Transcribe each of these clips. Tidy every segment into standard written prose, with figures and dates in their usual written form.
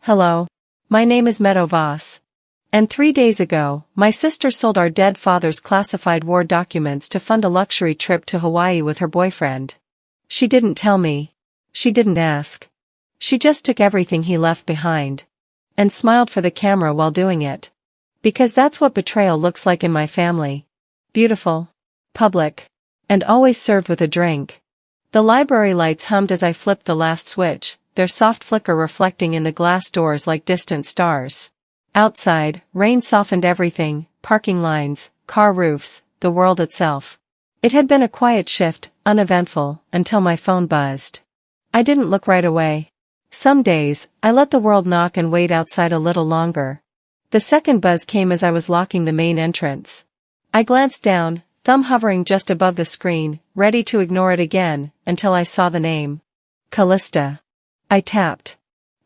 Hello. My name is Meadow Voss. And 3 days ago, my sister sold our dead father's classified war documents to fund a luxury trip to Hawaii with her boyfriend. She didn't tell me. She didn't ask. She just took everything he left behind. And smiled for the camera while doing it. Because that's what betrayal looks like in my family. Beautiful. Public. And always served with a drink. The library lights hummed as I flipped the last switch, their soft flicker reflecting in the glass doors like distant stars. Outside, rain softened everything, parking lines, car roofs, the world itself. It had been a quiet shift, uneventful, until my phone buzzed. I didn't look right away. Some days, I let the world knock and wait outside a little longer. The second buzz came as I was locking the main entrance. I glanced down, thumb hovering just above the screen, ready to ignore it again, until I saw the name. Callista. I tapped.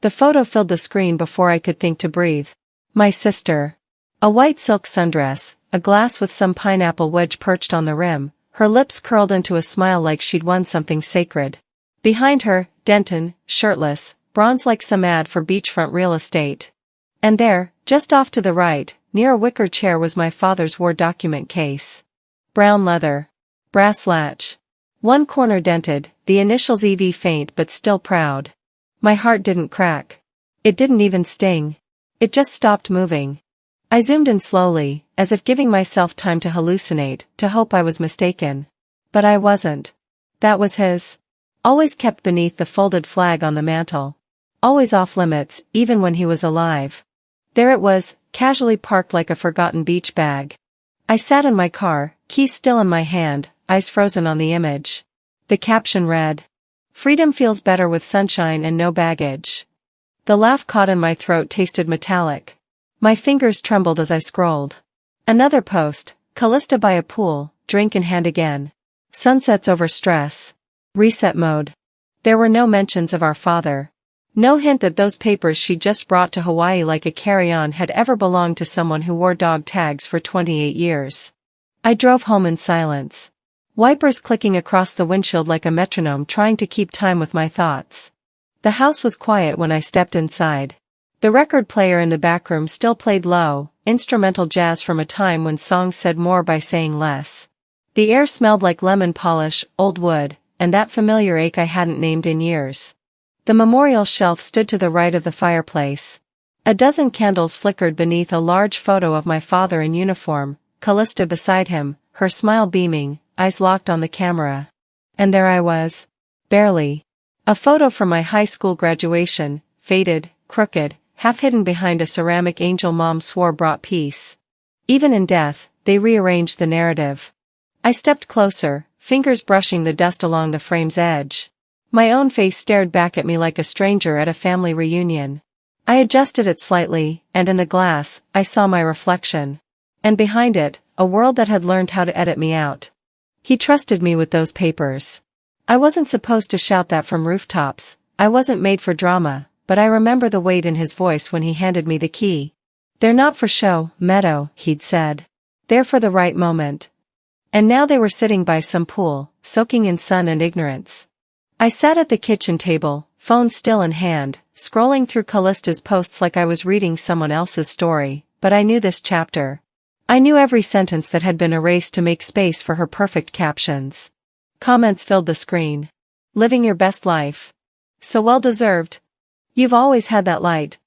The photo filled the screen before I could think to breathe. My sister. A white silk sundress, a glass with some pineapple wedge perched on the rim, her lips curled into a smile like she'd won something sacred. Behind her, Denton, shirtless, bronzed like some ad for beachfront real estate. And there, just off to the right, near a wicker chair was my father's war document case. Brown leather. Brass latch. One corner dented, the initials EV faint but still proud. My heart didn't crack. It didn't even sting. It just stopped moving. I zoomed in slowly, as if giving myself time to hallucinate, to hope I was mistaken. But I wasn't. That was his. Always kept beneath the folded flag on the mantel. Always off limits, even when he was alive. There it was, casually parked like a forgotten beach bag. I sat in my car, keys still in my hand, eyes frozen on the image. The caption read, "Freedom feels better with sunshine and no baggage." The laugh caught in my throat tasted metallic. My fingers trembled as I scrolled. Another post, Callista by a pool, drink in hand again. Sunsets over stress. Reset mode. There were no mentions of our father. No hint that those papers she just brought to Hawaii like a carry-on had ever belonged to someone who wore dog tags for 28 years. I drove home in silence. Wipers clicking across the windshield like a metronome trying to keep time with my thoughts. The house was quiet when I stepped inside. The record player in the back room still played low, instrumental jazz from a time when songs said more by saying less. The air smelled like lemon polish, old wood, and that familiar ache I hadn't named in years. The memorial shelf stood to the right of the fireplace. A dozen candles flickered beneath a large photo of my father in uniform, Callista beside him, her smile beaming, eyes locked on the camera. And there I was. Barely. A photo from my high school graduation, faded, crooked, half hidden behind a ceramic angel Mom swore brought peace. Even in death, they rearranged the narrative. I stepped closer, fingers brushing the dust along the frame's edge. My own face stared back at me like a stranger at a family reunion. I adjusted it slightly, and in the glass, I saw my reflection. And behind it, a world that had learned how to edit me out. He trusted me with those papers. I wasn't supposed to shout that from rooftops, I wasn't made for drama, but I remember the weight in his voice when he handed me the key. "They're not for show, Meadow," he'd said. "They're for the right moment." And now they were sitting by some pool, soaking in sun and ignorance. I sat at the kitchen table, phone still in hand, scrolling through Callista's posts like I was reading someone else's story, but I knew this chapter. I knew every sentence that had been erased to make space for her perfect captions. Comments filled the screen. "Living your best life. So well deserved. You've always had that light.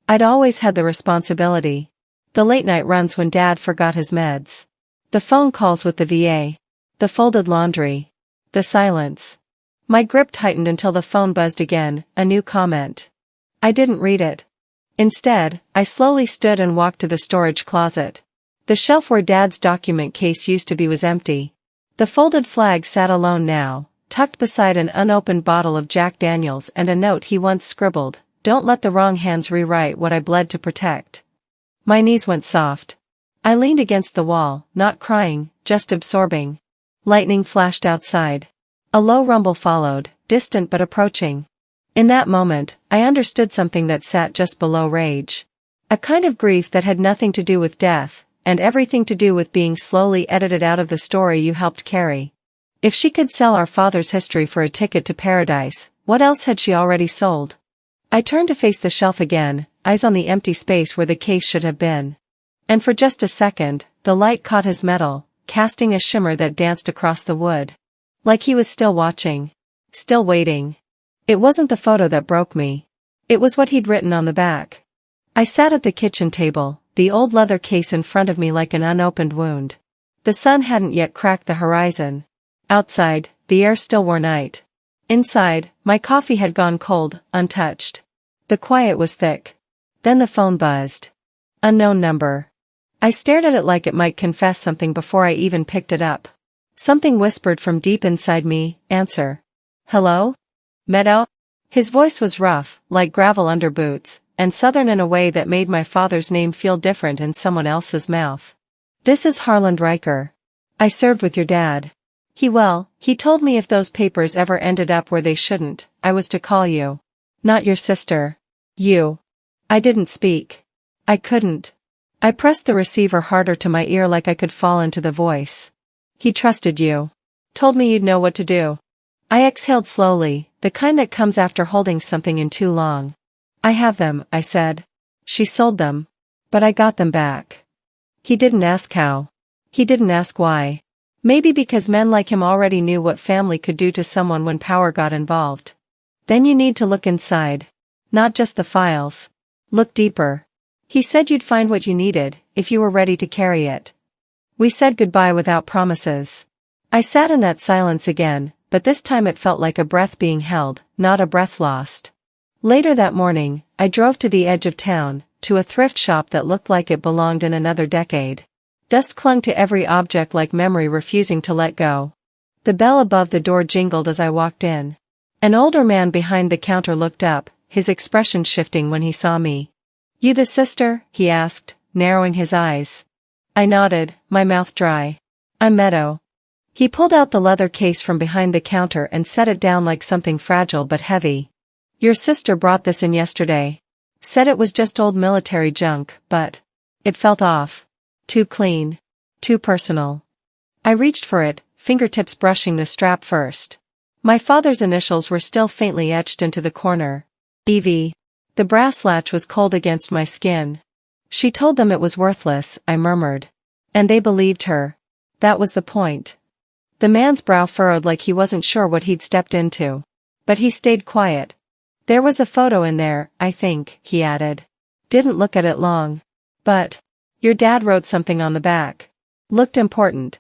I'd always had the responsibility. The late night runs when Dad forgot his meds. The phone calls with the VA. The folded laundry. The silence." My grip tightened until the phone buzzed again, a new comment. I didn't read it. Instead, I slowly stood and walked to the storage closet. The shelf where Dad's document case used to be was empty. The folded flag sat alone now, tucked beside an unopened bottle of Jack Daniels and a note he once scribbled, "Don't let the wrong hands rewrite what I bled to protect." My knees went soft. I leaned against the wall, not crying, just absorbing. Lightning flashed outside. A low rumble followed, distant but approaching. In that moment, I understood something that sat just below rage. A kind of grief that had nothing to do with death, and everything to do with being slowly edited out of the story you helped carry. If she could sell our father's history for a ticket to paradise, what else had she already sold? I turned to face the shelf again, eyes on the empty space where the case should have been. And for just a second, the light caught his metal, casting a shimmer that danced across the wood. Like he was still watching. Still waiting. It wasn't the photo that broke me. It was what he'd written on the back. I sat at the kitchen table, the old leather case in front of me like an unopened wound. The sun hadn't yet cracked the horizon. Outside, the air still wore night. Inside, my coffee had gone cold, untouched. The quiet was thick. Then the phone buzzed. Unknown number. I stared at it like it might confess something before I even picked it up. Something whispered from deep inside me, "Answer." "Hello? Meadow?" His voice was rough, like gravel under boots, and southern in a way that made my father's name feel different in someone else's mouth. "This is Harland Riker. I served with your dad. He told me if those papers ever ended up where they shouldn't, I was to call you. Not your sister. You." I didn't speak. I couldn't. I pressed the receiver harder to my ear like I could fall into the voice. "He trusted you. Told me you'd know what to do." I exhaled slowly, the kind that comes after holding something in too long. "I have them," I said. "She sold them. But I got them back." He didn't ask how. He didn't ask why. Maybe because men like him already knew what family could do to someone when power got involved. "Then you need to look inside. Not just the files. Look deeper. He said you'd find what you needed, if you were ready to carry it." We said goodbye without promises. I sat in that silence again, but this time it felt like a breath being held, not a breath lost. Later that morning, I drove to the edge of town, to a thrift shop that looked like it belonged in another decade. Dust clung to every object like memory refusing to let go. The bell above the door jingled as I walked in. An older man behind the counter looked up, his expression shifting when he saw me. "You the sister?" he asked, narrowing his eyes. I nodded, my mouth dry. "I'm Meadow." He pulled out the leather case from behind the counter and set it down like something fragile but heavy. "Your sister brought this in yesterday. Said it was just old military junk, but it felt off. Too clean. Too personal." I reached for it, fingertips brushing the strap first. My father's initials were still faintly etched into the corner. EV. The brass latch was cold against my skin. "She told them it was worthless," I murmured. "And they believed her. That was the point." The man's brow furrowed like he wasn't sure what he'd stepped into. But he stayed quiet. "There was a photo in there, I think," he added. "Didn't look at it long. But your dad wrote something on the back. Looked important."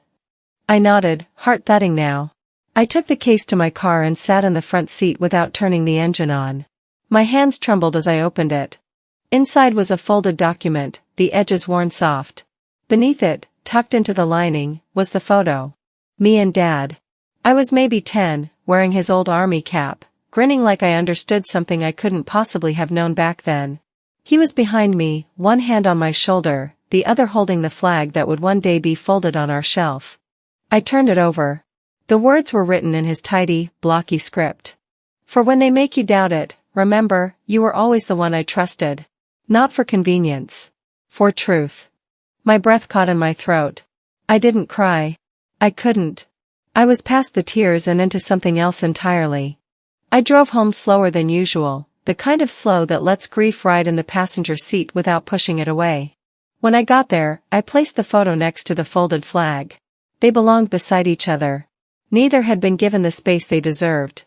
I nodded, heart thudding now. I took the case to my car and sat in the front seat without turning the engine on. My hands trembled as I opened it. Inside was a folded document, the edges worn soft. Beneath it, tucked into the lining, was the photo. Me and Dad. I was maybe 10, wearing his old army cap, grinning like I understood something I couldn't possibly have known back then. He was behind me, one hand on my shoulder, the other holding the flag that would one day be folded on our shelf. I turned it over. The words were written in his tidy, blocky script. "For when they make you doubt it, remember, you were always the one I trusted. Not for convenience. For truth." My breath caught in my throat. I didn't cry. I couldn't. I was past the tears and into something else entirely. I drove home slower than usual, the kind of slow that lets grief ride in the passenger seat without pushing it away. When I got there, I placed the photo next to the folded flag. They belonged beside each other. Neither had been given the space they deserved.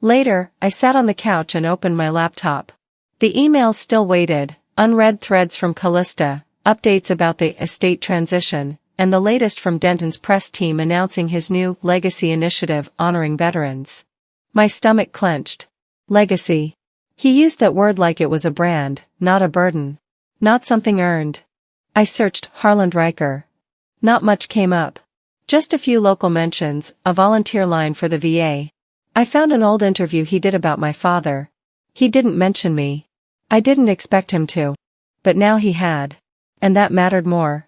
Later, I sat on the couch and opened my laptop. The emails still waited, unread threads from Callista, updates about the estate transition, and the latest from Denton's press team announcing his new legacy initiative honoring veterans. My stomach clenched. Legacy. He used that word like it was a brand, not a burden. Not something earned. I searched Harland Riker. Not much came up. Just a few local mentions, a volunteer line for the VA. I found an old interview he did about my father. He didn't mention me. I didn't expect him to. But now he had. And that mattered more.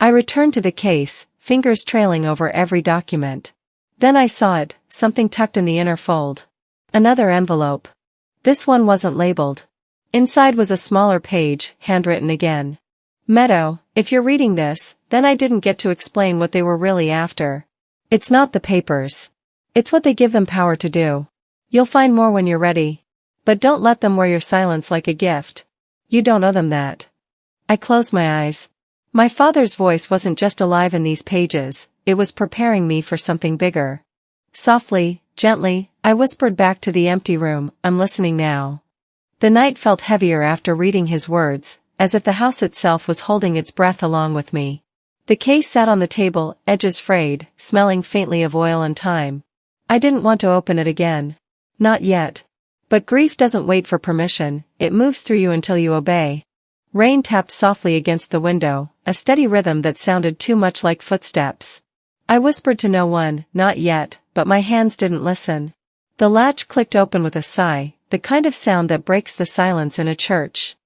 I returned to the case, fingers trailing over every document. Then I saw it, something tucked in the inner fold. Another envelope. This one wasn't labeled. Inside was a smaller page, handwritten again. "Meadow, if you're reading this, then I didn't get to explain what they were really after. It's not the papers. It's what they give them power to do. You'll find more when you're ready. But don't let them wear your silence like a gift. You don't owe them that. I closed my eyes. My father's voice wasn't just alive in these pages, it was preparing me for something bigger. Softly, gently, I whispered back to the empty room, I'm listening now. The night felt heavier after reading his words, as if the house itself was holding its breath along with me. The case sat on the table, edges frayed, smelling faintly of oil and time. I didn't want to open it again. Not yet. But grief doesn't wait for permission, it moves through you until you obey. Rain tapped softly against the window, a steady rhythm that sounded too much like footsteps. I whispered to no one, not yet, but my hands didn't listen. The latch clicked open with a sigh, the kind of sound that breaks the silence in a church.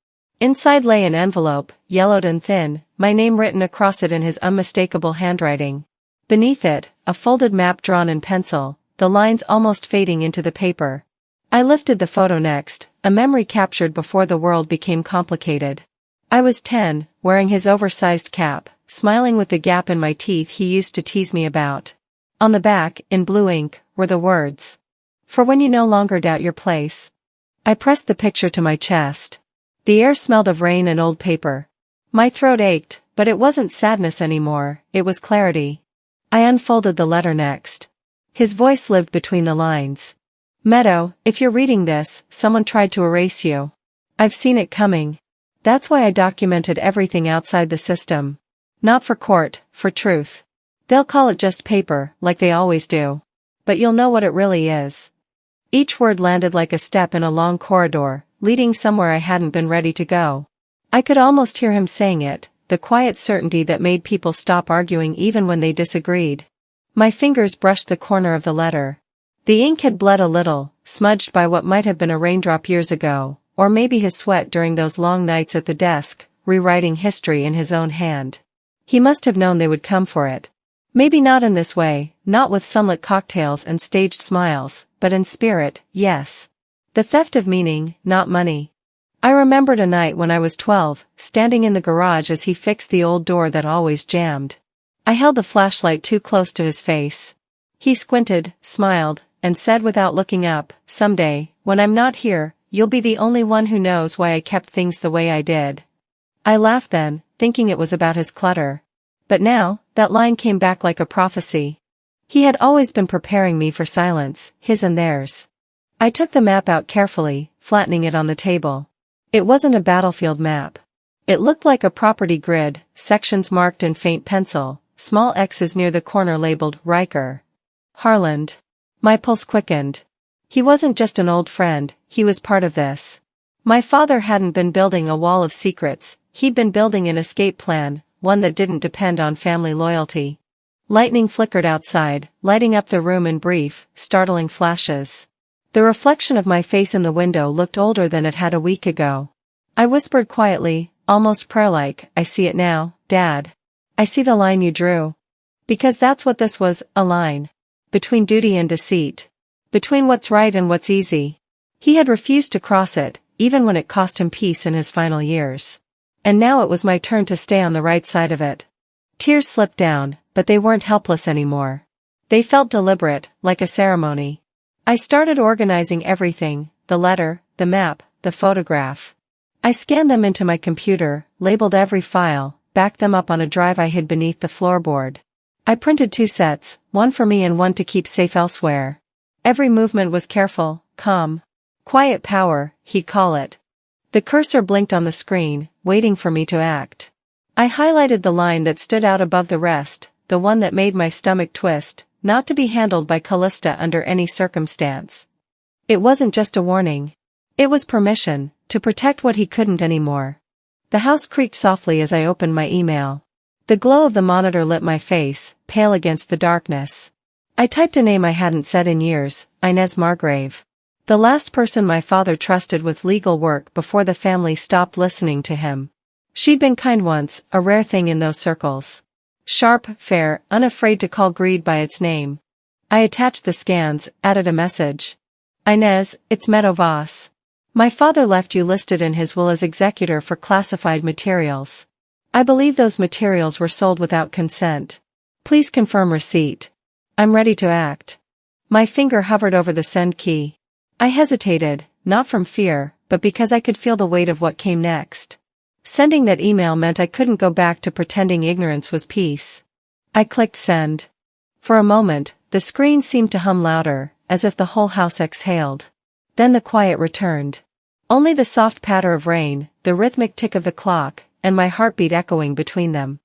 Inside lay an envelope, yellowed and thin, my name written across it in his unmistakable handwriting. Beneath it, a folded map drawn in pencil, the lines almost fading into the paper. I lifted the photo next, a memory captured before the world became complicated. I was 10, wearing his oversized cap, smiling with the gap in my teeth he used to tease me about. On the back, in blue ink, were the words. For when you no longer doubt your place. I pressed the picture to my chest. The air smelled of rain and old paper. My throat ached, but it wasn't sadness anymore, it was clarity. I unfolded the letter next. His voice lived between the lines. Meadow, if you're reading this, someone tried to erase you. I've seen it coming. That's why I documented everything outside the system. Not for court, for truth. They'll call it just paper, like they always do. But you'll know what it really is. Each word landed like a step in a long corridor, leading somewhere I hadn't been ready to go. I could almost hear him saying it, the quiet certainty that made people stop arguing even when they disagreed. My fingers brushed the corner of the letter. The ink had bled a little, smudged by what might have been a raindrop years ago, or maybe his sweat during those long nights at the desk, rewriting history in his own hand. He must have known they would come for it. Maybe not in this way, not with sunlit cocktails and staged smiles, but in spirit, yes. The theft of meaning, not money. I remembered a night when I was 12, standing in the garage as he fixed the old door that always jammed. I held the flashlight too close to his face. He squinted, smiled, and said without looking up, someday, when I'm not here, you'll be the only one who knows why I kept things the way I did. I laughed then, thinking it was about his clutter. But now, that line came back like a prophecy. He had always been preparing me for silence, his and theirs. I took the map out carefully, flattening it on the table. It wasn't a battlefield map. It looked like a property grid, sections marked in faint pencil, small X's near the corner labeled Riker. Harland. My pulse quickened. He wasn't just an old friend, he was part of this. My father hadn't been building a wall of secrets, he'd been building an escape plan, one that didn't depend on family loyalty. Lightning flickered outside, lighting up the room in brief, startling flashes. The reflection of my face in the window looked older than it had a week ago. I whispered quietly, almost prayer-like, I see it now, Dad. I see the line you drew. Because that's what this was, a line. Between duty and deceit. Between what's right and what's easy. He had refused to cross it, even when it cost him peace in his final years. And now it was my turn to stay on the right side of it. Tears slipped down, but they weren't helpless anymore. They felt deliberate, like a ceremony. I started organizing everything, the letter, the map, the photograph. I scanned them into my computer, labeled every file, backed them up on a drive I hid beneath the floorboard. I printed 2 sets, one for me and one to keep safe elsewhere. Every movement was careful, calm. Quiet power, he'd call it. The cursor blinked on the screen, waiting for me to act. I highlighted the line that stood out above the rest, the one that made my stomach twist, not to be handled by Callista under any circumstance. It wasn't just a warning. It was permission, to protect what he couldn't anymore. The house creaked softly as I opened my email. The glow of the monitor lit my face, pale against the darkness. I typed a name I hadn't said in years, Inez Margrave. The last person my father trusted with legal work before the family stopped listening to him. She'd been kind once, a rare thing in those circles. Sharp, fair, unafraid to call greed by its name. I attached the scans, added a message. Inez, it's Meadow Voss. My father left you listed in his will as executor for classified materials. I believe those materials were sold without consent. Please confirm receipt. I'm ready to act. My finger hovered over the send key. I hesitated, not from fear, but because I could feel the weight of what came next. Sending that email meant I couldn't go back to pretending ignorance was peace. I clicked send. For a moment, the screen seemed to hum louder, as if the whole house exhaled. Then the quiet returned. Only the soft patter of rain, the rhythmic tick of the clock, and my heartbeat echoing between them.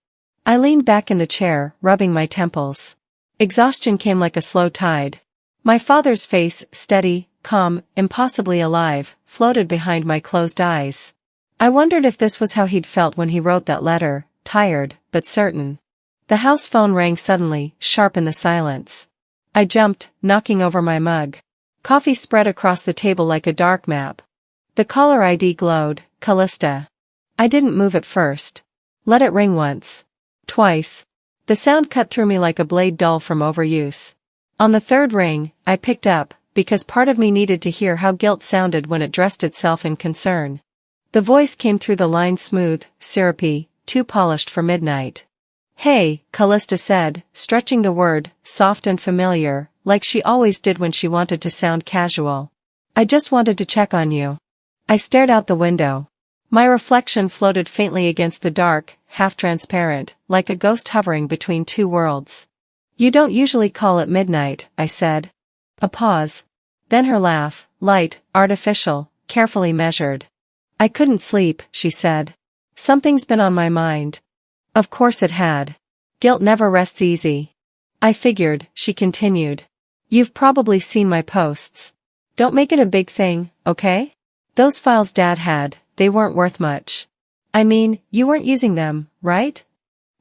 I leaned back in the chair, rubbing my temples. Exhaustion came like a slow tide. My father's face, steady, calm, impossibly alive, floated behind my closed eyes. I wondered if this was how he'd felt when he wrote that letter, tired, but certain. The house phone rang suddenly, sharp in the silence. I jumped, knocking over my mug. Coffee spread across the table like a dark map. The caller ID glowed, Callista. I didn't move at first. Let it ring once. Twice. The sound cut through me like a blade dull from overuse. On the third ring, I picked up, because part of me needed to hear how guilt sounded when it dressed itself in concern. The voice came through the line smooth, syrupy, too polished for midnight. Hey, Callista said, stretching the word, soft and familiar, like she always did when she wanted to sound casual. I just wanted to check on you. I stared out the window. My reflection floated faintly against the dark, half-transparent, like a ghost hovering between two worlds. You don't usually call at midnight, I said. A pause. Then her laugh, light, artificial, carefully measured. I couldn't sleep, she said. Something's been on my mind. Of course it had. Guilt never rests easy. I figured, she continued. You've probably seen my posts. Don't make it a big thing, okay? Those files Dad had, they weren't worth much. I mean, you weren't using them, right?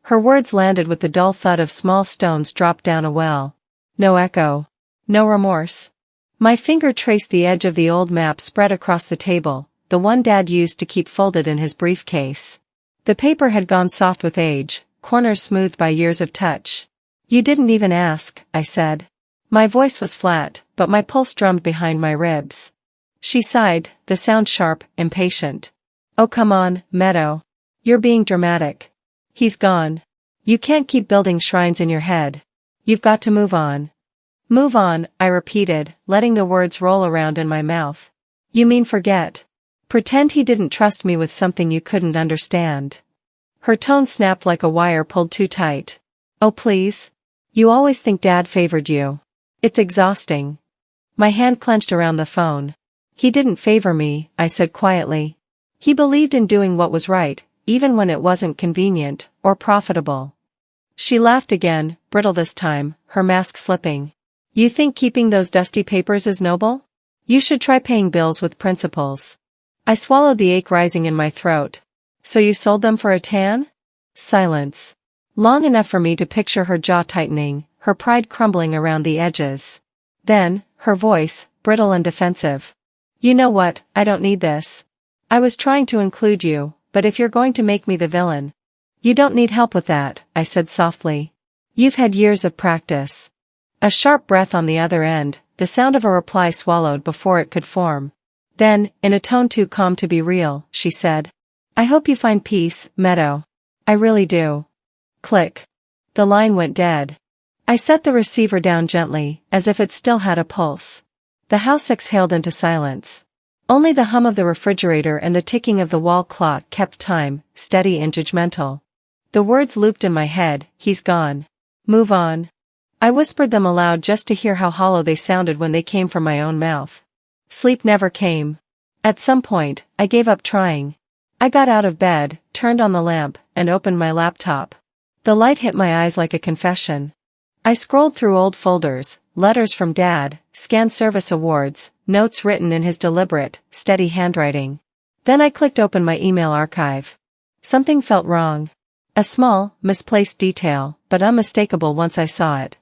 Her words landed with the dull thud of small stones dropped down a well. No echo. No remorse. My finger traced the edge of the old map spread across the table, the one Dad used to keep folded in his briefcase. The paper had gone soft with age, corners smoothed by years of touch. You didn't even ask, I said. My voice was flat, but my pulse drummed behind my ribs. She sighed, the sound sharp, impatient. Oh come on, Meadow. You're being dramatic. He's gone. You can't keep building shrines in your head. You've got to move on. Move on, I repeated, letting the words roll around in my mouth. You mean forget? Pretend he didn't trust me with something you couldn't understand. Her tone snapped like a wire pulled too tight. Oh please? You always think Dad favored you. It's exhausting. My hand clenched around the phone. He didn't favor me, I said quietly. He believed in doing what was right, even when it wasn't convenient, or profitable. She laughed again, brittle this time, her mask slipping. You think keeping those dusty papers is noble? You should try paying bills with principles. I swallowed the ache rising in my throat. So you sold them for a tan? Silence. Long enough for me to picture her jaw tightening, her pride crumbling around the edges. Then, her voice, brittle and defensive. You know what, I don't need this. I was trying to include you, but if you're going to make me the villain. You don't need help with that, I said softly. You've had years of practice. A sharp breath on the other end, the sound of a reply swallowed before it could form. Then, in a tone too calm to be real, she said. I hope you find peace, Meadow. I really do. Click. The line went dead. I set the receiver down gently, as if it still had a pulse. The house exhaled into silence. Only the hum of the refrigerator and the ticking of the wall clock kept time, steady and judgmental. The words looped in my head, he's gone. Move on. I whispered them aloud just to hear how hollow they sounded when they came from my own mouth. Sleep never came. At some point, I gave up trying. I got out of bed, turned on the lamp, and opened my laptop. The light hit my eyes like a confession. I scrolled through old folders, letters from Dad, scanned service awards, notes written in his deliberate, steady handwriting. Then I clicked open my email archive. Something felt wrong. A small, misplaced detail, but unmistakable once I saw it.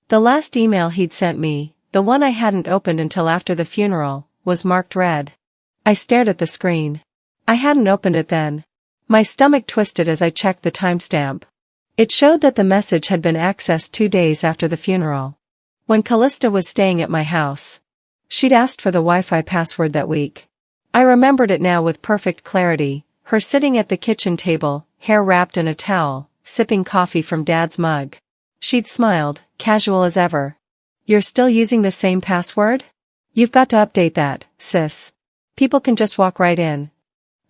The last email he'd sent me, the one I hadn't opened until after the funeral, was marked read. I stared at the screen. I hadn't opened it then. My stomach twisted as I checked the timestamp. It showed that the message had been accessed 2 days after the funeral. When Callista was staying at my house. She'd asked for the Wi-Fi password that week. I remembered it now with perfect clarity, her sitting at the kitchen table, hair wrapped in a towel, sipping coffee from Dad's mug. She'd smiled, casual as ever. You're still using the same password? You've got to update that, sis. People can just walk right in.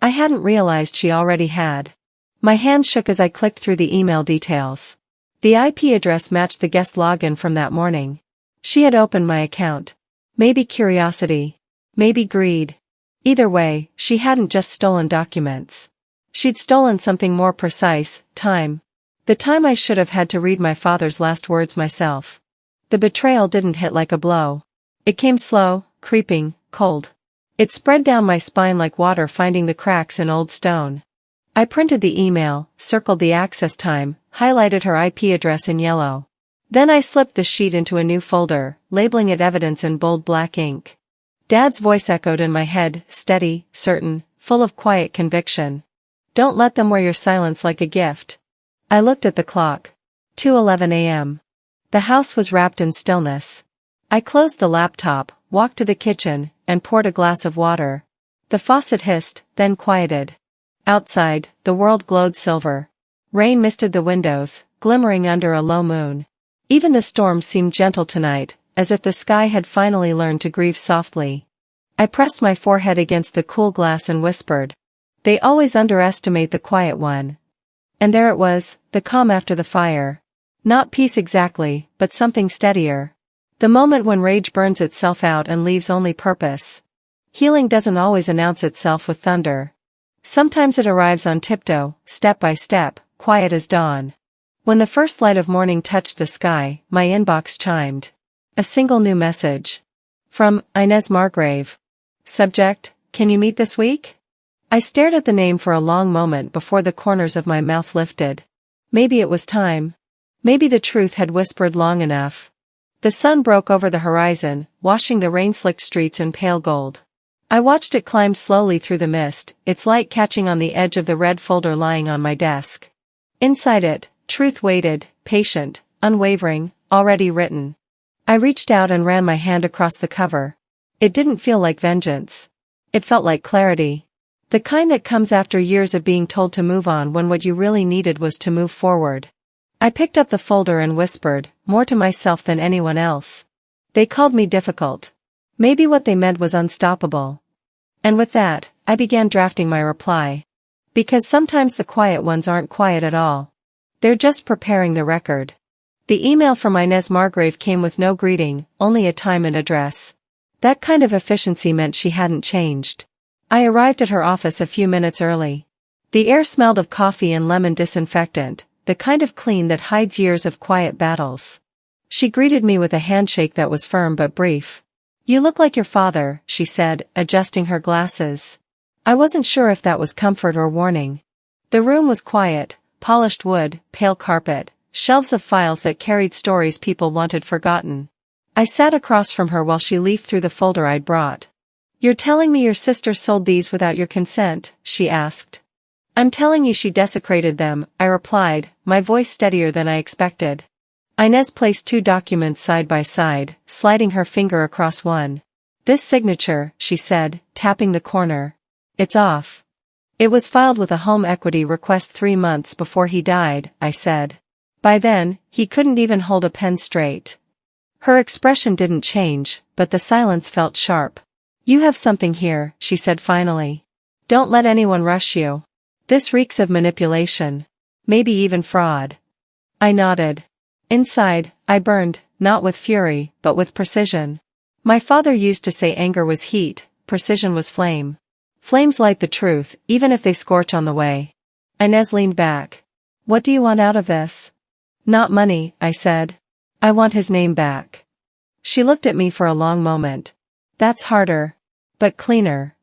I hadn't realized she already had. My hand shook as I clicked through the email details. The IP address matched the guest login from that morning. She had opened my account. Maybe curiosity. Maybe greed. Either way, she hadn't just stolen documents. She'd stolen something more precise, time. The time I should have had to read my father's last words myself. The betrayal didn't hit like a blow. It came slow, creeping, cold. It spread down my spine like water finding the cracks in old stone. I printed the email, circled the access time, highlighted her IP address in yellow. Then I slipped the sheet into a new folder, labeling it evidence in bold black ink. Dad's voice echoed in my head, steady, certain, full of quiet conviction. Don't let them wear your silence like a gift. I looked at the clock. 2:11 a.m. The house was wrapped in stillness. I closed the laptop, walked to the kitchen, and poured a glass of water. The faucet hissed, then quieted. Outside, the world glowed silver. Rain misted the windows, glimmering under a low moon. Even the storm seemed gentle tonight, as if the sky had finally learned to grieve softly. I pressed my forehead against the cool glass and whispered. They always underestimate the quiet one. And there it was, the calm after the fire. Not peace exactly, but something steadier. The moment when rage burns itself out and leaves only purpose. Healing doesn't always announce itself with thunder. Sometimes it arrives on tiptoe, step by step, quiet as dawn. When the first light of morning touched the sky, my inbox chimed. A single new message. From Inez Margrave. Subject, can you meet this week? I stared at the name for a long moment before the corners of my mouth lifted. Maybe it was time. Maybe the truth had whispered long enough. The sun broke over the horizon, washing the rain-slicked streets in pale gold. I watched it climb slowly through the mist, its light catching on the edge of the red folder lying on my desk. Inside it, truth waited, patient, unwavering, already written. I reached out and ran my hand across the cover. It didn't feel like vengeance. It felt like clarity. The kind that comes after years of being told to move on when what you really needed was to move forward. I picked up the folder and whispered, more to myself than anyone else. They called me difficult. Maybe what they meant was unstoppable. And with that, I began drafting my reply. Because sometimes the quiet ones aren't quiet at all. They're just preparing the record. The email from Inez Margrave came with no greeting, only a time and address. That kind of efficiency meant she hadn't changed. I arrived at her office a few minutes early. The air smelled of coffee and lemon disinfectant, the kind of clean that hides years of quiet battles. She greeted me with a handshake that was firm but brief. You look like your father, she said, adjusting her glasses. I wasn't sure if that was comfort or warning. The room was quiet, polished wood, pale carpet, shelves of files that carried stories people wanted forgotten. I sat across from her while she leafed through the folder I'd brought. You're telling me your sister sold these without your consent, she asked. I'm telling you she desecrated them, I replied, my voice steadier than I expected. Inez placed two documents side by side, sliding her finger across one. This signature, she said, tapping the corner. It's off. It was filed with a home equity request 3 months before he died, I said. By then, he couldn't even hold a pen straight. Her expression didn't change, but the silence felt sharp. You have something here, she said finally. Don't let anyone rush you. This reeks of manipulation. Maybe even fraud. I nodded. Inside, I burned, not with fury, but with precision. My father used to say anger was heat, precision was flame. Flames light the truth, even if they scorch on the way. Inez leaned back. What do you want out of this? Not money, I said. I want his name back. She looked at me for a long moment. That's harder. But cleaner.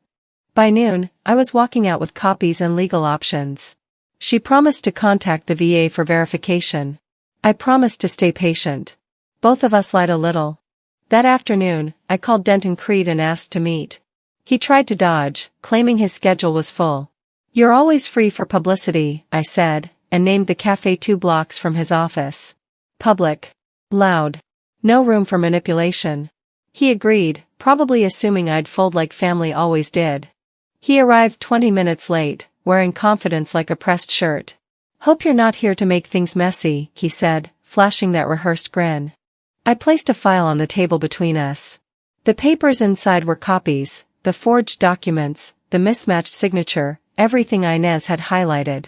By noon, I was walking out with copies and legal options. She promised to contact the VA for verification. I promised to stay patient. Both of us lied a little. That afternoon, I called Denton Creed and asked to meet. He tried to dodge, claiming his schedule was full. You're always free for publicity, I said, and named the cafe 2 blocks from his office. Public. Loud. No room for manipulation. He agreed, probably assuming I'd fold like family always did. He arrived 20 minutes late, wearing confidence like a pressed shirt. Hope you're not here to make things messy, he said, flashing that rehearsed grin. I placed a file on the table between us. The papers inside were copies, the forged documents, the mismatched signature, everything Inez had highlighted.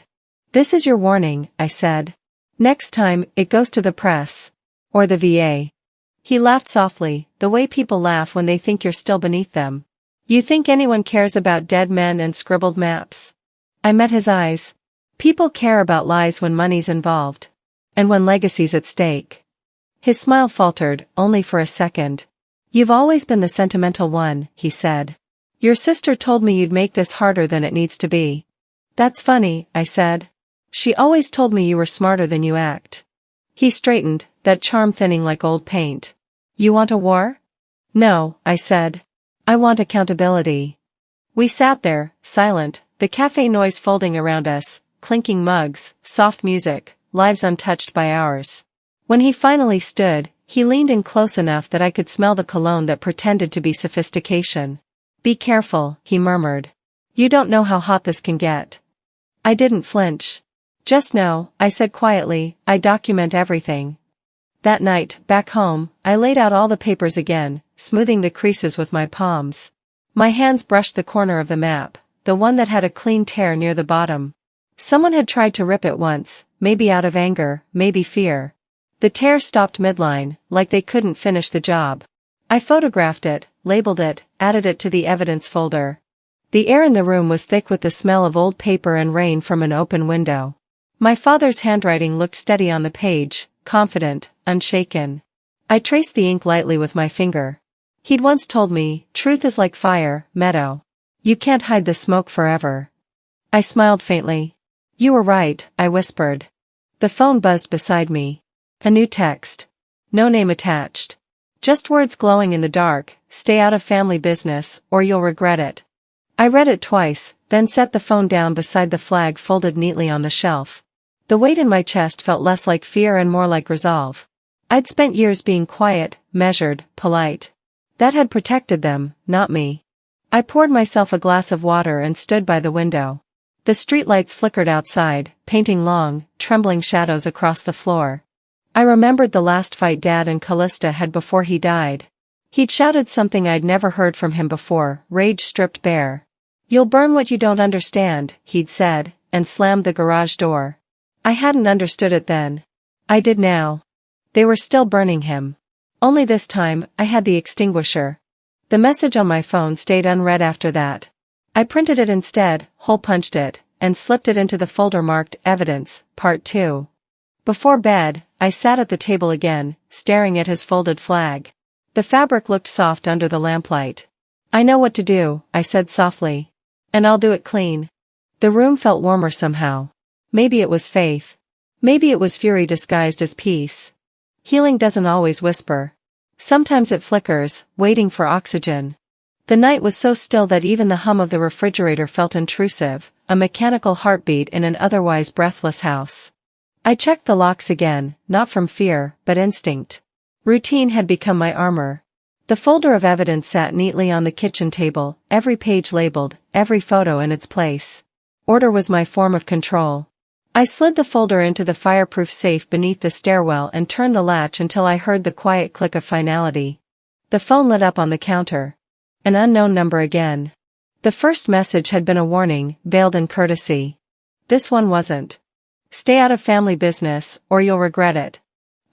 "This is your warning," I said. "Next time, it goes to the press. Or the VA." He laughed softly, the way people laugh when they think you're still beneath them. "You think anyone cares about dead men and scribbled maps?" I met his eyes. People care about lies when money's involved. And when legacy's at stake. His smile faltered, only for a second. "You've always been the sentimental one," he said. "Your sister told me you'd make this harder than it needs to be." "That's funny," I said. "She always told me you were smarter than you act." He straightened, that charm thinning like old paint. "You want a war?" "No," I said. "I want accountability." We sat there, silent, the cafe noise folding around us, clinking mugs, soft music, lives untouched by ours. When he finally stood, he leaned in close enough that I could smell the cologne that pretended to be sophistication. "Be careful," he murmured. "You don't know how hot this can get." I didn't flinch. "Just know," I said quietly, "I document everything." That night, back home, I laid out all the papers again, smoothing the creases with my palms. My hands brushed the corner of the map, the one that had a clean tear near the bottom. Someone had tried to rip it once, maybe out of anger, maybe fear. The tear stopped midline, like they couldn't finish the job. I photographed it, labeled it, added it to the evidence folder. The air in the room was thick with the smell of old paper and rain from an open window. My father's handwriting looked steady on the page, confident, unshaken. I traced the ink lightly with my finger. He'd once told me, "Truth is like fire, Meadow. You can't hide the smoke forever." I smiled faintly. "You were right," I whispered. The phone buzzed beside me. A new text. No name attached. Just words glowing in the dark, "Stay out of family business, or you'll regret it." I read it twice, then set the phone down beside the flag folded neatly on the shelf. The weight in my chest felt less like fear and more like resolve. I'd spent years being quiet, measured, polite. That had protected them, not me. I poured myself a glass of water and stood by the window. The streetlights flickered outside, painting long, trembling shadows across the floor. I remembered the last fight Dad and Callista had before he died. He'd shouted something I'd never heard from him before, rage stripped bare. "You'll burn what you don't understand," he'd said, and slammed the garage door. I hadn't understood it then. I did now. They were still burning him. Only this time, I had the extinguisher. The message on my phone stayed unread after that. I printed it instead, hole-punched it, and slipped it into the folder marked Evidence, Part 2. Before bed, I sat at the table again, staring at his folded flag. The fabric looked soft under the lamplight. "I know what to do," I said softly. "And I'll do it clean." The room felt warmer somehow. Maybe it was faith. Maybe it was fury disguised as peace. Healing doesn't always whisper. Sometimes it flickers, waiting for oxygen. The night was so still that even the hum of the refrigerator felt intrusive, a mechanical heartbeat in an otherwise breathless house. I checked the locks again, not from fear, but instinct. Routine had become my armor. The folder of evidence sat neatly on the kitchen table, every page labeled, every photo in its place. Order was my form of control. I slid the folder into the fireproof safe beneath the stairwell and turned the latch until I heard the quiet click of finality. The phone lit up on the counter. An unknown number again. The first message had been a warning, veiled in courtesy. This one wasn't. "Stay out of family business, or you'll regret it."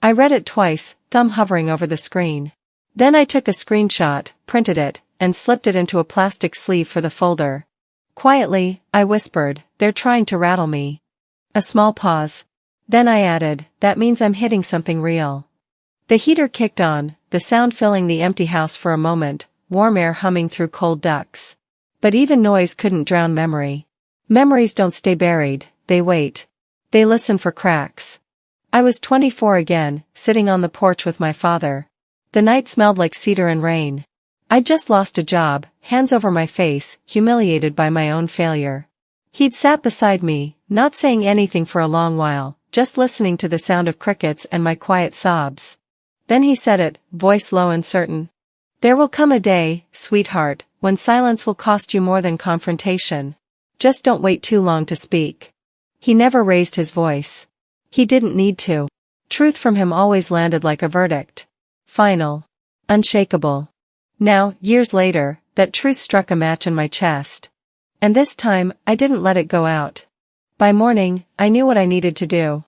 I read it twice, thumb hovering over the screen. Then I took a screenshot, printed it, and slipped it into a plastic sleeve for the folder. Quietly, I whispered, "They're trying to rattle me." A small pause. Then I added, "That means I'm hitting something real." The heater kicked on, the sound filling the empty house for a moment, warm air humming through cold ducts. But even noise couldn't drown memory. Memories don't stay buried, they wait. They listen for cracks. I was 24 again, sitting on the porch with my father. The night smelled like cedar and rain. I'd just lost a job, hands over my face, humiliated by my own failure. He'd sat beside me, not saying anything for a long while, just listening to the sound of crickets and my quiet sobs. Then he said it, voice low and certain. "There will come a day, sweetheart, when silence will cost you more than confrontation. Just don't wait too long to speak." He never raised his voice. He didn't need to. Truth from him always landed like a verdict. Final. Unshakable. Now, years later, that truth struck a match in my chest. And this time, I didn't let it go out. By morning, I knew what I needed to do.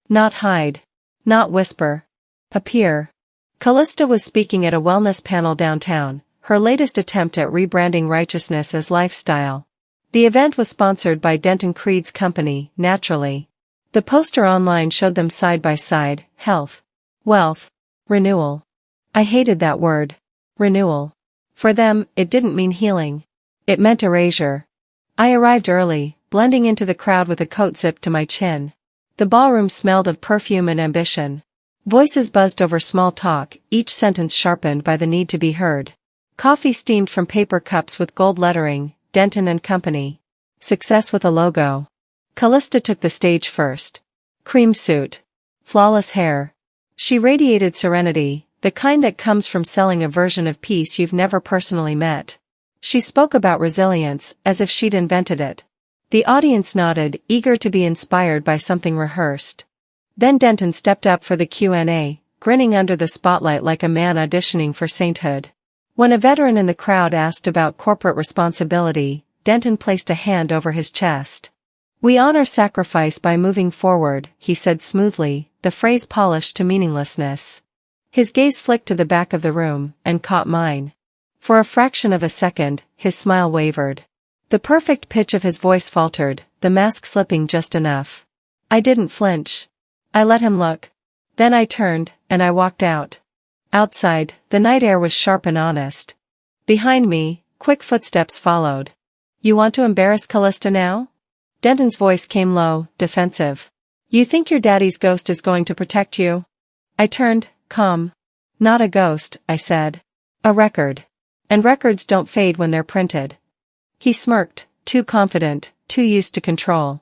Not hide. Not whisper. Appear. Callista was speaking at a wellness panel downtown, her latest attempt at rebranding righteousness as lifestyle. The event was sponsored by Denton Creed's company, Naturally. The poster online showed them side by side: health, wealth, renewal. I hated that word. Renewal. For them, it didn't mean healing. It meant erasure. I arrived early, blending into the crowd with a coat zipped to my chin. The ballroom smelled of perfume and ambition. Voices buzzed over small talk, each sentence sharpened by the need to be heard. Coffee steamed from paper cups with gold lettering, Denton and Company. Success with a logo. Callista took the stage first. Cream suit. Flawless hair. She radiated serenity, the kind that comes from selling a version of peace you've never personally met. She spoke about resilience, as if she'd invented it. The audience nodded, eager to be inspired by something rehearsed. Then Denton stepped up for the Q&A, grinning under the spotlight like a man auditioning for sainthood. When a veteran in the crowd asked about corporate responsibility, Denton placed a hand over his chest. "We honor sacrifice by moving forward," he said smoothly, the phrase polished to meaninglessness. His gaze flicked to the back of the room, and caught mine. For a fraction of a second, his smile wavered. The perfect pitch of his voice faltered, the mask slipping just enough. I didn't flinch. I let him look. Then I turned, and I walked out. Outside, the night air was sharp and honest. Behind me, quick footsteps followed. "You want to embarrass Callista now?" Denton's voice came low, defensive. "You think your daddy's ghost is going to protect you?" I turned, calm. "Not a ghost," I said. "A record. And records don't fade when they're printed." He smirked, too confident, too used to control.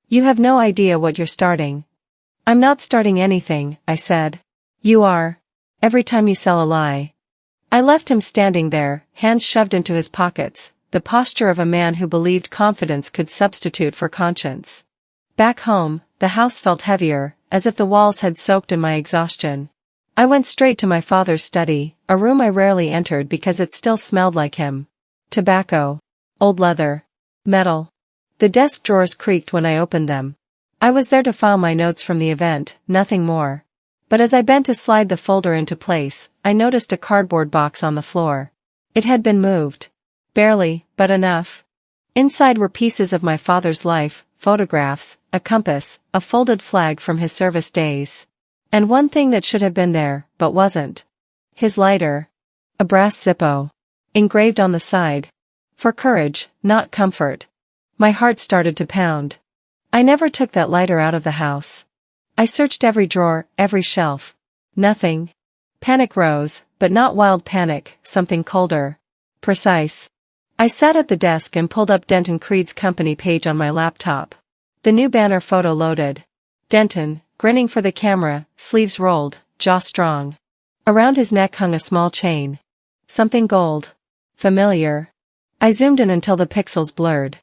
"You have no idea what you're starting." "I'm not starting anything," I said. "You are. Every time you sell a lie." I left him standing there, hands shoved into his pockets, the posture of a man who believed confidence could substitute for conscience. Back home, the house felt heavier, as if the walls had soaked in my exhaustion. I went straight to my father's study, a room I rarely entered because it still smelled like him. Tobacco. Old leather. Metal. The desk drawers creaked when I opened them. I was there to file my notes from the event, nothing more. But as I bent to slide the folder into place, I noticed a cardboard box on the floor. It had been moved. Barely, but enough. Inside were pieces of my father's life, photographs, a compass, a folded flag from his service days. And one thing that should have been there, but wasn't. His lighter. A brass Zippo. Engraved on the side. For courage, not comfort. My heart started to pound. I never took that lighter out of the house. I searched every drawer, every shelf. Nothing. Panic rose, but not wild panic, something colder. Precise. I sat at the desk and pulled up Denton Creed's company page on my laptop. The new banner photo loaded. Denton, grinning for the camera, sleeves rolled, jaw strong. Around his neck hung a small chain. Something gold. Familiar. I zoomed in until the pixels blurred.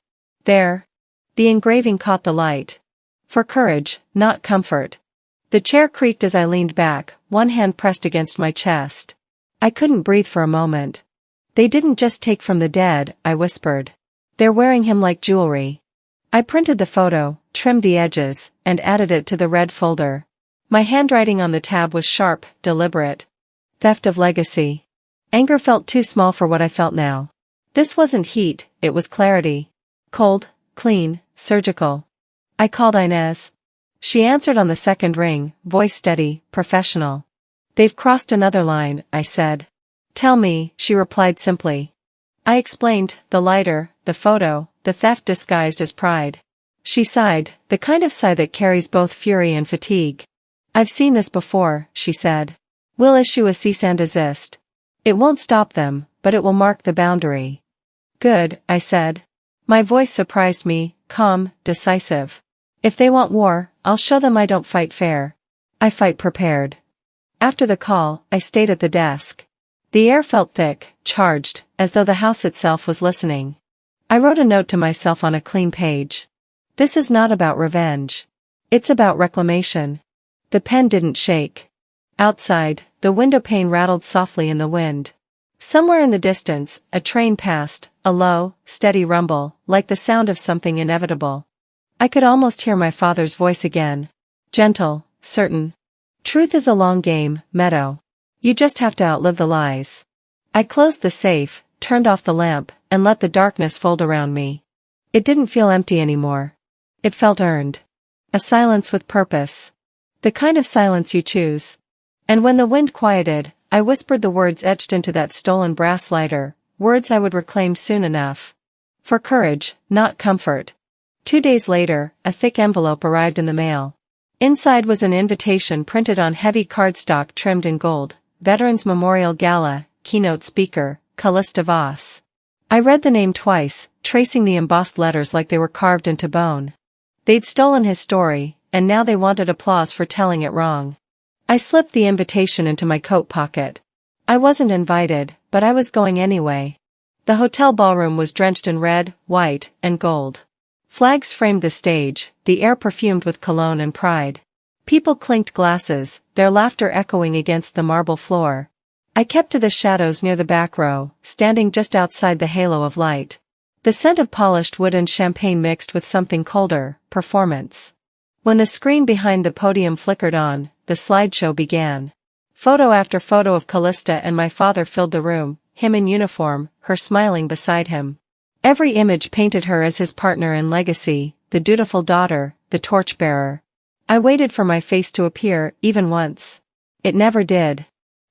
There. The engraving caught the light. For courage, not comfort. The chair creaked as I leaned back, one hand pressed against my chest. I couldn't breathe for a moment. "They didn't just take from the dead," I whispered. "They're wearing him like jewelry." I printed the photo, trimmed the edges, and added it to the red folder. My handwriting on the tab was sharp, deliberate. Theft of legacy. Anger felt too small for what I felt now. This wasn't heat, it was clarity. Cold, clean, surgical. I called Inez. She answered on the second ring, voice steady, professional. "They've crossed another line," I said. "Tell me," she replied simply. I explained, the lighter, the photo, the theft disguised as pride. She sighed, the kind of sigh that carries both fury and fatigue. "I've seen this before," she said. "We'll issue a cease and desist. It won't stop them, but it will mark the boundary." "Good," I said. My voice surprised me, calm, decisive. "If they want war, I'll show them I don't fight fair. I fight prepared." After the call, I stayed at the desk. The air felt thick, charged, as though the house itself was listening. I wrote a note to myself on a clean page. This is not about revenge. It's about reclamation. The pen didn't shake. Outside, the window pane rattled softly in the wind. Somewhere in the distance, a train passed, a low, steady rumble, like the sound of something inevitable. I could almost hear my father's voice again. Gentle, certain. Truth is a long game, Meadow. You just have to outlive the lies. I closed the safe, turned off the lamp, and let the darkness fold around me. It didn't feel empty anymore. It felt earned. A silence with purpose. The kind of silence you choose. And when the wind quieted, I whispered the words etched into that stolen brass lighter, words I would reclaim soon enough. For courage, not comfort. 2 days later, a thick envelope arrived in the mail. Inside was an invitation printed on heavy cardstock trimmed in gold, Veterans Memorial Gala, keynote speaker, Callista Voss. I read the name twice, tracing the embossed letters like they were carved into bone. They'd stolen his story, and now they wanted applause for telling it wrong. I slipped the invitation into my coat pocket. I wasn't invited, but I was going anyway. The hotel ballroom was drenched in red, white, and gold. Flags framed the stage, the air perfumed with cologne and pride. People clinked glasses, their laughter echoing against the marble floor. I kept to the shadows near the back row, standing just outside the halo of light. The scent of polished wood and champagne mixed with something colder, performance. When the screen behind the podium flickered on, the slideshow began. Photo after photo of Callista and my father filled the room, him in uniform, her smiling beside him. Every image painted her as his partner in legacy, the dutiful daughter, the torchbearer. I waited for my face to appear, even once. It never did.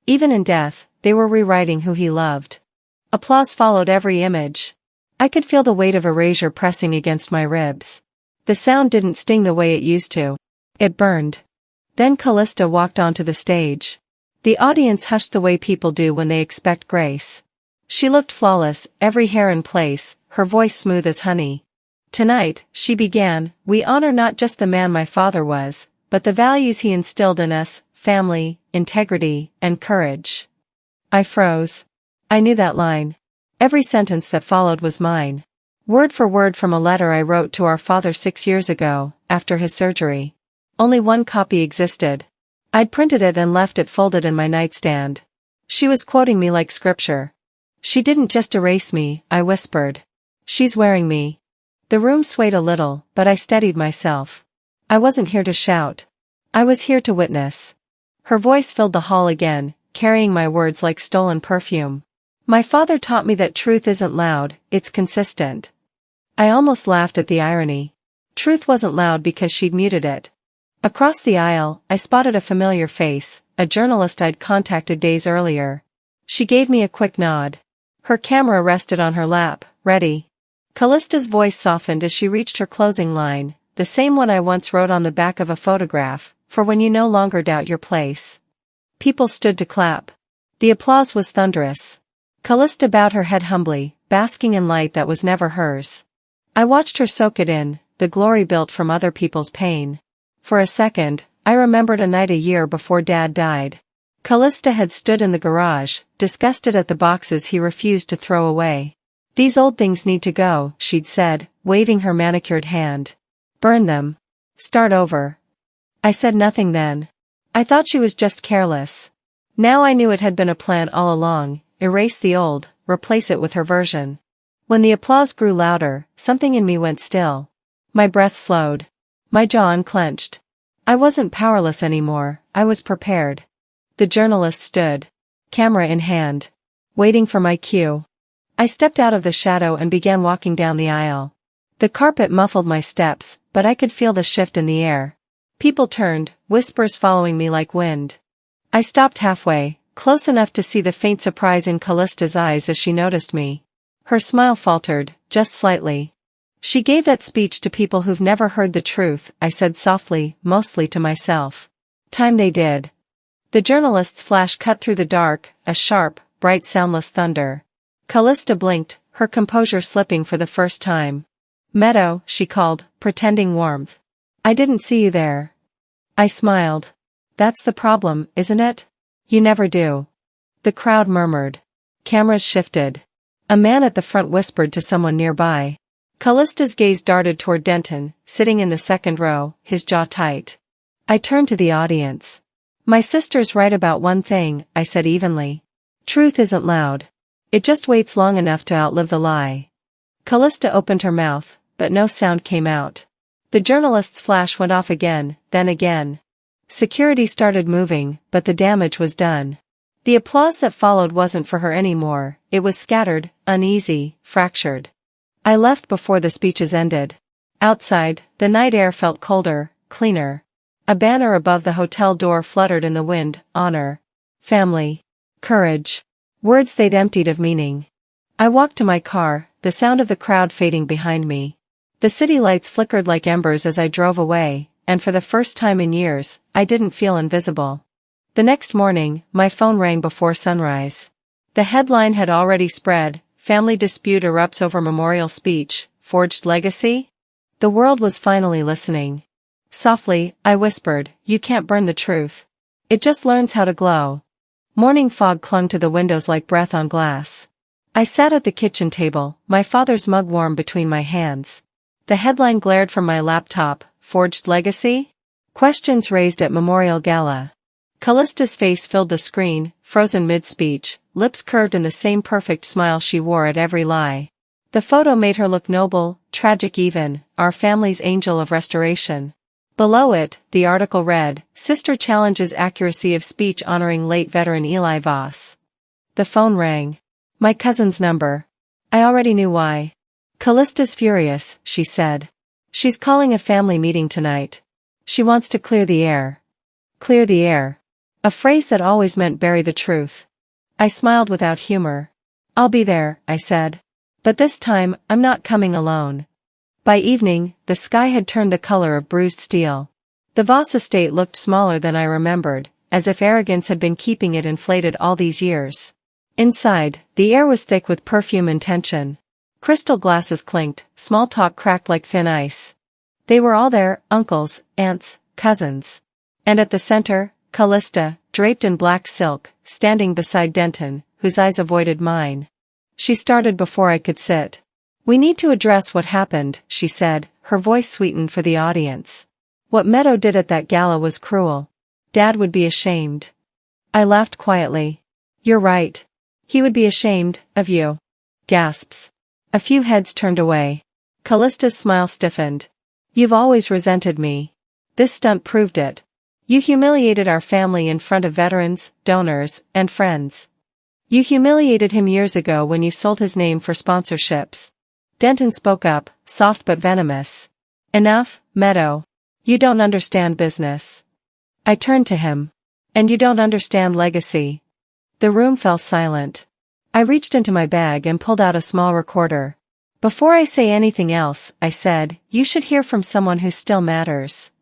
Even in death, they were rewriting who he loved. Applause followed every image. I could feel the weight of erasure pressing against my ribs. The sound didn't sting the way it used to. It burned. Then Callista walked onto the stage. The audience hushed the way people do when they expect grace. She looked flawless, every hair in place, her voice smooth as honey. Tonight, she began, we honor not just the man my father was, but the values he instilled in us, family, integrity, and courage. I froze. I knew that line. Every sentence that followed was mine. Word for word from a letter I wrote to our father 6 years ago, after his surgery. Only one copy existed. I'd printed it and left it folded in my nightstand. She was quoting me like scripture. She didn't just erase me, I whispered. She's wearing me. The room swayed a little, but I steadied myself. I wasn't here to shout. I was here to witness. Her voice filled the hall again, carrying my words like stolen perfume. My father taught me that truth isn't loud, it's consistent. I almost laughed at the irony. Truth wasn't loud because she'd muted it. Across the aisle, I spotted a familiar face, a journalist I'd contacted days earlier. She gave me a quick nod. Her camera rested on her lap, ready. Callista's voice softened as she reached her closing line, the same one I once wrote on the back of a photograph, for when you no longer doubt your place. People stood to clap. The applause was thunderous. Callista bowed her head humbly, basking in light that was never hers. I watched her soak it in, the glory built from other people's pain. For a second, I remembered a night a year before Dad died. Callista had stood in the garage, disgusted at the boxes he refused to throw away. These old things need to go, she'd said, waving her manicured hand. Burn them. Start over. I said nothing then. I thought she was just careless. Now I knew it had been a plan all along, erase the old, replace it with her version. When the applause grew louder, something in me went still. My breath slowed. My jaw unclenched. I wasn't powerless anymore, I was prepared. The journalist stood, camera in hand, waiting for my cue. I stepped out of the shadow and began walking down the aisle. The carpet muffled my steps, but I could feel the shift in the air. People turned, whispers following me like wind. I stopped halfway, close enough to see the faint surprise in Callista's eyes as she noticed me. Her smile faltered, just slightly. She gave that speech to people who've never heard the truth, I said softly, mostly to myself. Time they did. The journalist's flash cut through the dark, a sharp, bright soundless thunder. Callista blinked, her composure slipping for the first time. Meadow, she called, pretending warmth. I didn't see you there. I smiled. That's the problem, isn't it? You never do. The crowd murmured. Cameras shifted. A man at the front whispered to someone nearby. Callista's gaze darted toward Denton, sitting in the second row, his jaw tight. I turned to the audience. My sister's right about one thing, I said evenly. Truth isn't loud. It just waits long enough to outlive the lie. Callista opened her mouth, but no sound came out. The journalist's flash went off again, then again. Security started moving, but the damage was done. The applause that followed wasn't for her anymore, it was scattered, uneasy, fractured. I left before the speeches ended. Outside, the night air felt colder, cleaner. A banner above the hotel door fluttered in the wind, honor, family, courage. Words they'd emptied of meaning. I walked to my car, the sound of the crowd fading behind me. The city lights flickered like embers as I drove away, and for the first time in years, I didn't feel invisible. The next morning, my phone rang before sunrise. The headline had already spread, family dispute erupts over memorial speech, forged legacy? The world was finally listening. Softly, I whispered, you can't burn the truth. It just learns how to glow. Morning fog clung to the windows like breath on glass. I sat at the kitchen table, my father's mug warm between my hands. The headline glared from my laptop, forged legacy? Questions raised at Memorial Gala. Callista's face filled the screen, frozen mid-speech, lips curved in the same perfect smile she wore at every lie. The photo made her look noble, tragic even, our family's angel of restoration. Below it, the article read, Sister challenges accuracy of speech honoring late veteran Eli Voss. The phone rang. My cousin's number. I already knew why. Callista's furious, she said. She's calling a family meeting tonight. She wants to clear the air. Clear the air. A phrase that always meant bury the truth. I smiled without humor. I'll be there, I said. But this time, I'm not coming alone. By evening, the sky had turned the color of bruised steel. The Voss estate looked smaller than I remembered, as if arrogance had been keeping it inflated all these years. Inside, the air was thick with perfume and tension. Crystal glasses clinked, small talk cracked like thin ice. They were all there, uncles, aunts, cousins. And at the center, Callista, draped in black silk, standing beside Denton, whose eyes avoided mine. She started before I could sit. We need to address what happened, she said, her voice sweetened for the audience. What Meadow did at that gala was cruel. Dad would be ashamed. I laughed quietly. You're right. He would be ashamed of you. Gasps. A few heads turned away. Callista's smile stiffened. You've always resented me. This stunt proved it. You humiliated our family in front of veterans, donors, and friends. You humiliated him years ago when you sold his name for sponsorships. Denton spoke up, soft but venomous. Enough, Meadow. You don't understand business. I turned to him. And you don't understand legacy. The room fell silent. I reached into my bag and pulled out a small recorder. Before I say anything else, I said, you should hear from someone who still matters.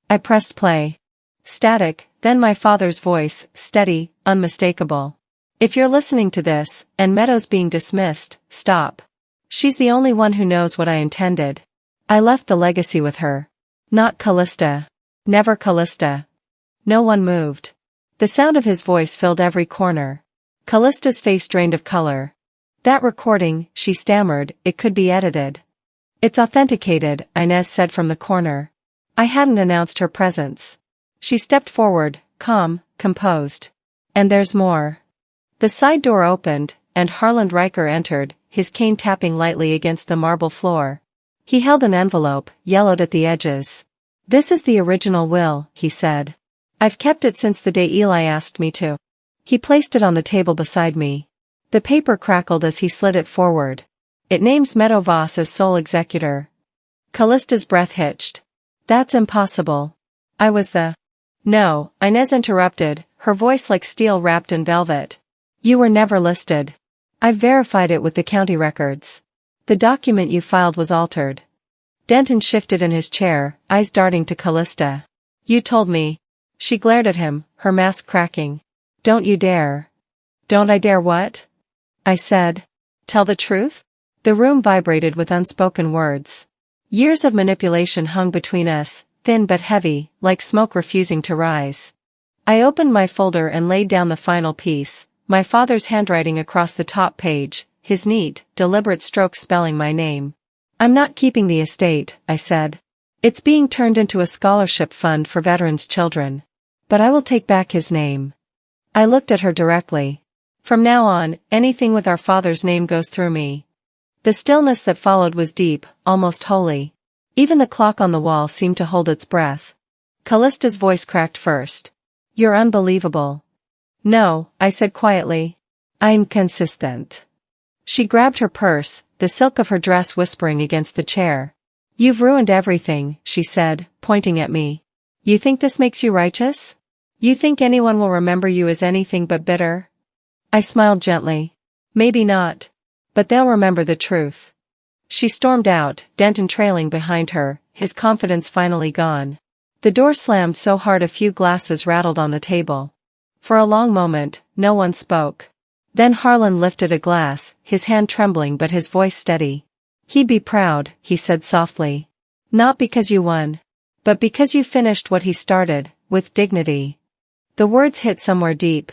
I pressed play. Static, then my father's voice, steady, unmistakable. If you're listening to this, and Meadow's being dismissed, stop. She's the only one who knows what I intended. I left the legacy with her. Not Callista. Never Callista. No one moved. The sound of his voice filled every corner. Callista's face drained of color. That recording, she stammered, it could be edited. It's authenticated, Inez said from the corner. I hadn't announced her presence. She stepped forward, calm, composed. And there's more. The side door opened, and Harland Riker entered, his cane tapping lightly against the marble floor. He held an envelope, yellowed at the edges. This is the original will, he said. I've kept it since the day Eli asked me to. He placed it on the table beside me. The paper crackled as he slid it forward. It names Meadow Voss as sole executor. Callista's breath hitched. That's impossible. I was the... No, Inez interrupted, her voice like steel wrapped in velvet. You were never listed. I've verified it with the county records. The document you filed was altered. Denton shifted in his chair, eyes darting to Callista. You told me. She glared at him, her mask cracking. Don't you dare. Don't I dare what? I said. Tell the truth? The room vibrated with unspoken words. Years of manipulation hung between us, thin but heavy, like smoke refusing to rise. I opened my folder and laid down the final piece, my father's handwriting across the top page, his neat, deliberate strokes spelling my name. I'm not keeping the estate, I said. It's being turned into a scholarship fund for veterans' children. But I will take back his name. I looked at her directly. From now on, anything with our father's name goes through me. The stillness that followed was deep, almost holy. Even the clock on the wall seemed to hold its breath. Callista's voice cracked first. You're unbelievable. No, I said quietly. I'm consistent. She grabbed her purse, the silk of her dress whispering against the chair. You've ruined everything, she said, pointing at me. You think this makes you righteous? You think anyone will remember you as anything but bitter? I smiled gently. Maybe not. But they'll remember the truth. She stormed out, Denton trailing behind her, his confidence finally gone. The door slammed so hard a few glasses rattled on the table. For a long moment, no one spoke. Then Harlan lifted a glass, his hand trembling but his voice steady. He'd be proud, he said softly. Not because you won. But because you finished what he started, with dignity. The words hit somewhere deep.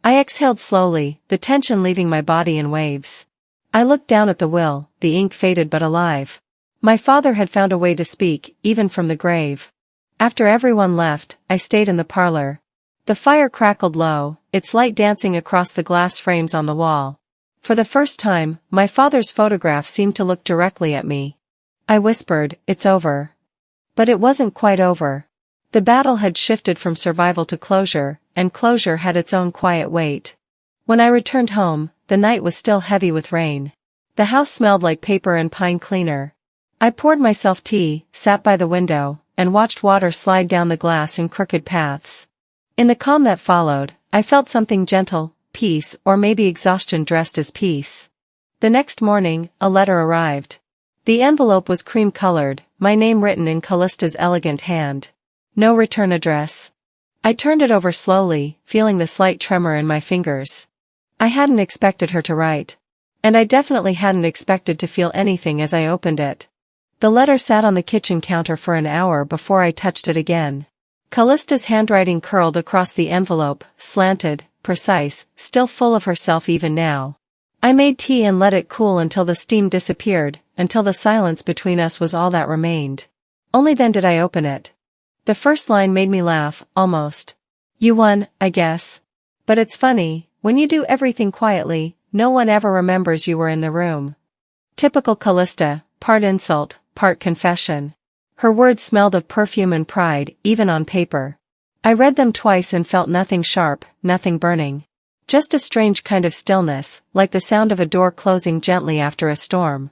I exhaled slowly, the tension leaving my body in waves. I looked down at the will, the ink faded but alive. My father had found a way to speak, even from the grave. After everyone left, I stayed in the parlor. The fire crackled low, its light dancing across the glass frames on the wall. For the first time, my father's photograph seemed to look directly at me. I whispered, "It's over." But it wasn't quite over. The battle had shifted from survival to closure, and closure had its own quiet weight. When I returned home, the night was still heavy with rain. The house smelled like paper and pine cleaner. I poured myself tea, sat by the window, and watched water slide down the glass in crooked paths. In the calm that followed, I felt something gentle, peace, or maybe exhaustion dressed as peace. The next morning, a letter arrived. The envelope was cream-colored, my name written in Callista's elegant hand. No return address. I turned it over slowly, feeling the slight tremor in my fingers. I hadn't expected her to write. And I definitely hadn't expected to feel anything as I opened it. The letter sat on the kitchen counter for an hour before I touched it again. Callista's handwriting curled across the envelope, slanted, precise, still full of herself even now. I made tea and let it cool until the steam disappeared, until the silence between us was all that remained. Only then did I open it. The first line made me laugh, almost. You won, I guess. But it's funny, when you do everything quietly, no one ever remembers you were in the room. Typical Callista, part insult, part confession. Her words smelled of perfume and pride, even on paper. I read them twice and felt nothing sharp, nothing burning. Just a strange kind of stillness, like the sound of a door closing gently after a storm.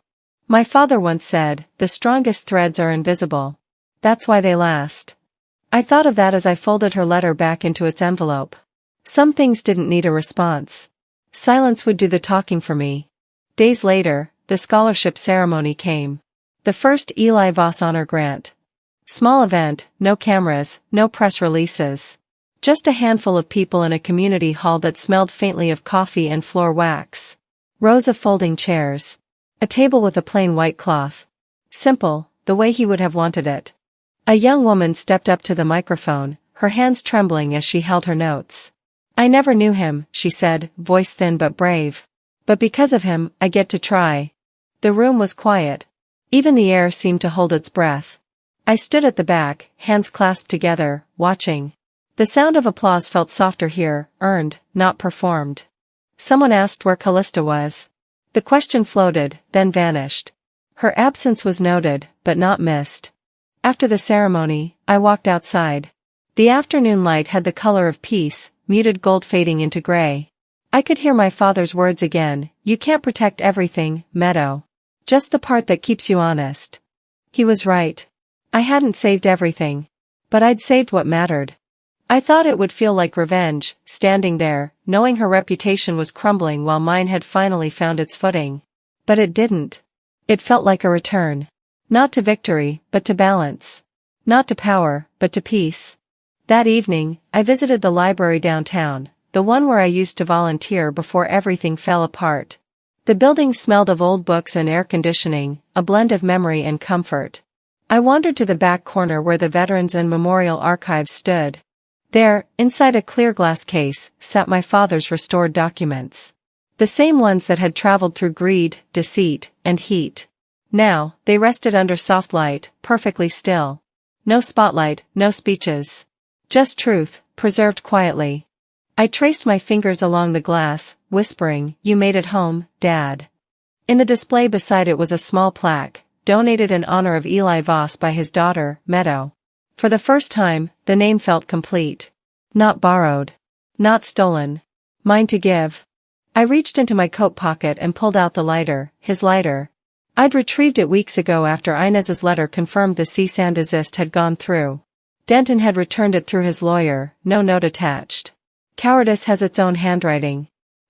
My father once said, the strongest threads are invisible. That's why they last. I thought of that as I folded her letter back into its envelope. Some things didn't need a response. Silence would do the talking for me. Days later, the scholarship ceremony came. The first Eli Voss honor grant. Small event, no cameras, no press releases. Just a handful of people in a community hall that smelled faintly of coffee and floor wax. Rows of folding chairs. A table with a plain white cloth. Simple, the way he would have wanted it. A young woman stepped up to the microphone, her hands trembling as she held her notes. I never knew him, she said, voice thin but brave. But because of him, I get to try. The room was quiet. Even the air seemed to hold its breath. I stood at the back, hands clasped together, watching. The sound of applause felt softer here, earned, not performed. Someone asked where Callista was. The question floated, then vanished. Her absence was noted, but not missed. After the ceremony, I walked outside. The afternoon light had the color of peace, muted gold fading into gray. I could hear my father's words again, you can't protect everything, Meadow. Just the part that keeps you honest. He was right. I hadn't saved everything. But I'd saved what mattered. I thought it would feel like revenge, standing there, knowing her reputation was crumbling while mine had finally found its footing. But it didn't. It felt like a return. Not to victory, but to balance. Not to power, but to peace. That evening, I visited the library downtown, the one where I used to volunteer before everything fell apart. The building smelled of old books and air conditioning, a blend of memory and comfort. I wandered to the back corner where the Veterans and Memorial Archives stood. There, inside a clear glass case, sat my father's restored documents. The same ones that had traveled through greed, deceit, and heat. Now, they rested under soft light, perfectly still. No spotlight, no speeches. Just truth, preserved quietly. I traced my fingers along the glass, whispering, "You made it home, Dad." In the display beside it was a small plaque, donated in honor of Eli Voss by his daughter, Meadow. For the first time, the name felt complete. Not borrowed. Not stolen. Mine to give. I reached into my coat pocket and pulled out the lighter, his lighter. I'd retrieved it weeks ago after Inez's letter confirmed the cease and desist had gone through. Denton had returned it through his lawyer, no note attached. Cowardice has its own handwriting.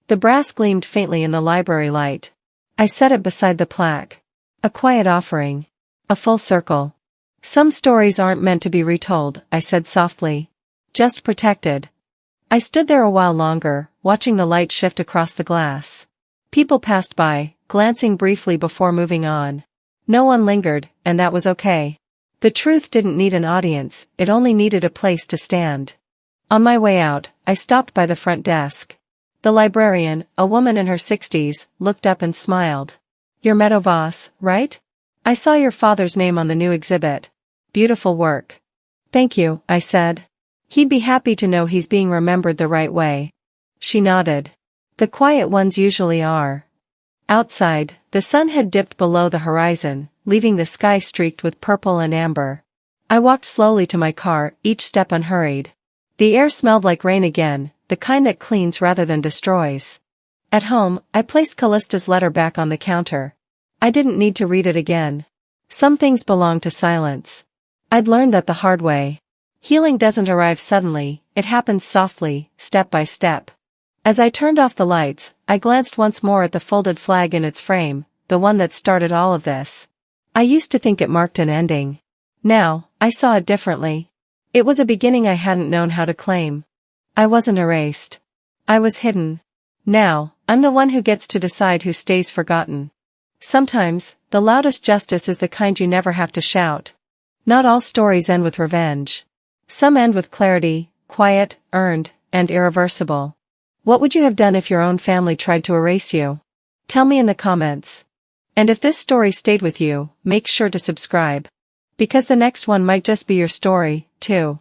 The brass gleamed faintly in the library light. I set it beside the plaque. A quiet offering. A full circle. Some stories aren't meant to be retold, I said softly. Just protected. I stood there a while longer, watching the light shift across the glass. People passed by, glancing briefly before moving on. No one lingered, and that was okay. The truth didn't need an audience, it only needed a place to stand. On my way out, I stopped by the front desk. The librarian, a woman in her 60s, looked up and smiled. "You're Meadow Voss, right? I saw your father's name on the new exhibit. Beautiful work." "Thank you," I said. "He'd be happy to know he's being remembered the right way." She nodded. "The quiet ones usually are." Outside, the sun had dipped below the horizon, leaving the sky streaked with purple and amber. I walked slowly to my car, each step unhurried. The air smelled like rain again, the kind that cleans rather than destroys. At home, I placed Callista's letter back on the counter. I didn't need to read it again. Some things belong to silence. I'd learned that the hard way. Healing doesn't arrive suddenly, it happens softly, step by step. As I turned off the lights, I glanced once more at the folded flag in its frame, the one that started all of this. I used to think it marked an ending. Now, I saw it differently. It was a beginning I hadn't known how to claim. I wasn't erased. I was hidden. Now, I'm the one who gets to decide who stays forgotten. Sometimes, the loudest justice is the kind you never have to shout. Not all stories end with revenge. Some end with clarity, quiet, earned, and irreversible. What would you have done if your own family tried to erase you? Tell me in the comments. And if this story stayed with you, make sure to subscribe. Because the next one might just be your story, too.